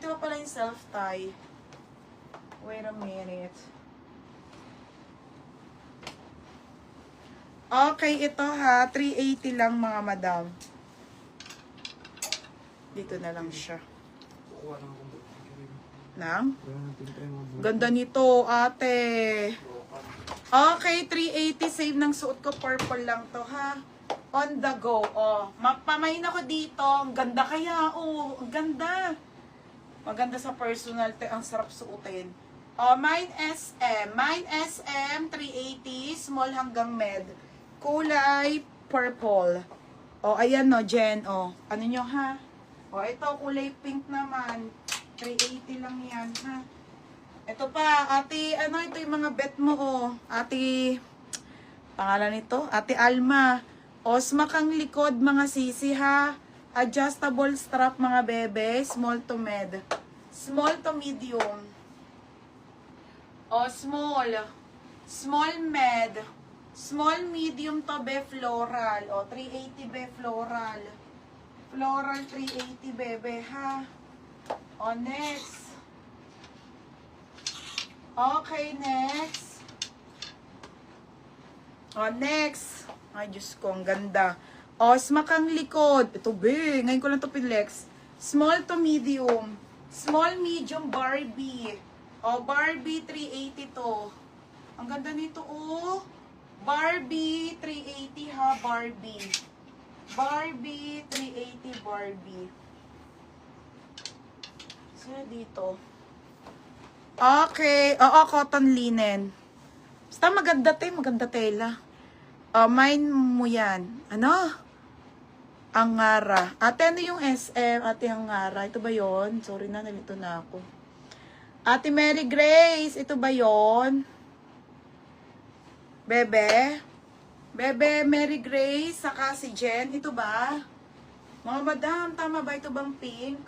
ito pa pala yung self-tie. Wait a minute. Okay, ito ha. 380 lang mga madam. Dito na lang siya. Nang? Ganda nito, ate. Okay, 380. Save ng suot ko. Purple lang to, ha? On the go. Oh, mapamain ako dito. Ang ganda kaya. Oh, ang ganda. Maganda sa personal. Ang sarap suotin. Oh, mine SM. Mine SM, 380. Small hanggang med. Kulay purple. Oh, ayan no, Jen. Oh, ano nyo, ha? Oh, ito, kulay pink naman. 380 lang yan, ha? Ito pa, ate, ano, ito yung mga bet mo, oh. Ate, pangalan nito? Ate Alma. Osma kang likod, mga sisi, ha? Adjustable strap, mga bebe. Small to med. Small to medium. Oh, small. Small med. Small, medium to be floral. Oh, 380 be floral. Floral 380 bebe, ha? Oh, next. Okay, next. Oh, next. Ay, Diyos ko, ang ganda. Osma kang likod. Ito, be. Ngayon ko lang ito pilex. Small to medium. Small, medium, Barbie. Oh, Barbie, 380 to. Ang ganda nito, oh. Barbie, 380 ha, Barbie. Barbie, 380 Barbie. Sino dito? Okay. Oo, cotton linen. Basta maganda maganda tela. Mine mo yan. Ano? Angara. Ate, ano yung SM? Ate Angara. Ito ba yon? Sorry na, nalito na ako. Ate Mary Grace. Ito ba yon? Bebe? Bebe, Mary Grace, saka si Jen. Ito ba? Mga madam, tama ba ito bang pink?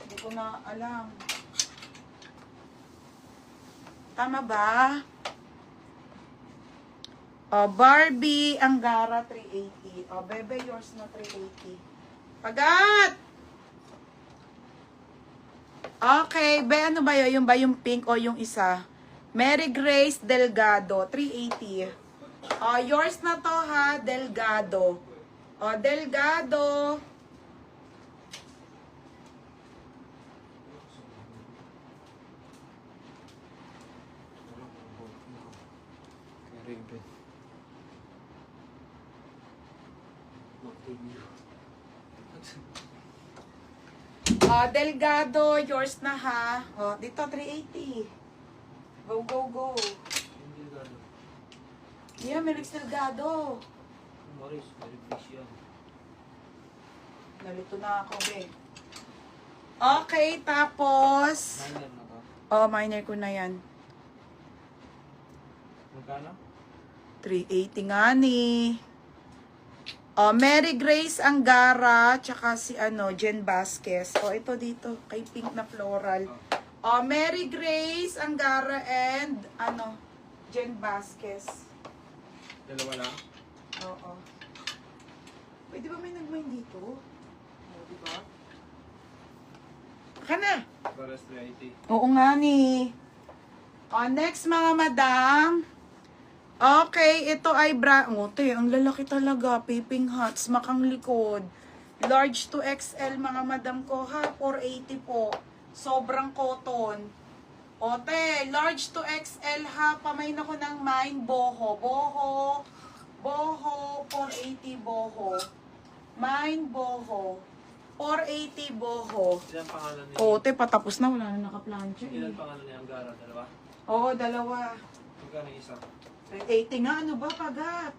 Hindi ko na alam. Tama ba? Barbie, Angara, 380. Bebe, yours na 380. Pagat! Okay, be, ano ba yun? Yung ba yung pink o yung isa? Mary Grace Delgado, 380. Yours na to ha, Delgado. Delgado. Delgado, yours na ha. Dito 380. Go, go, go. Yeah, Melix Delgado. Maris, Maris yan. Nalito na ako, be. Okay, tapos... Minor na to. Minor ko na yan. Magkano? 380 nga ni. Mary Grace Angara, tsaka si Jen Vasquez. Ito dito, kay pink na floral. Mary Grace Angara and Jen Vasquez. Dalawa lang? Oo. Pwede ba may nag-mine dito? Diba? Baka na. Paras 380. Oo nga ni. Next mga madam. Okay, ito ay ang lalaki talaga. Peeping hats, makang likod. Large to XL mga madam ko ha. 480 po. Sobrang cotton. Ote, large to XL ha. Pamain ako ng mine. Boho. Boho. Boho. 480 boho. Mine boho. 480 boho. Ilan pangalan niya? Ote, patapos na. Wala na nakaplansya Ilan pangalan niya? Angara? Dalawa? Oo, dalawa. Magkano yung isa? 80 nga. Ano ba, pagat?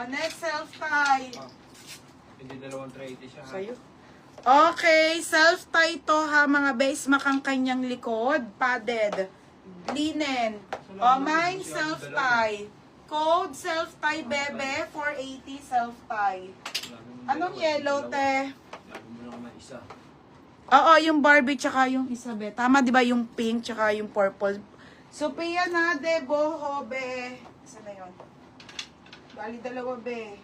Next self-tie. Hindi dalawang 380 siya ha? Sa'yo. Okay, self-tie to ha mga base, makang kanyang likod. Padded. Linen. Mine self-tie. Code self-tie bebe, 480 self-tie. Anong yellow te? Lagi mo lang naman isa. Oo, yung Barbie tsaka yung isa be. Tama 'di ba yung pink tsaka yung purple. Sophia na, de, boho, be. Saan na yun? Bali, dalawa, be.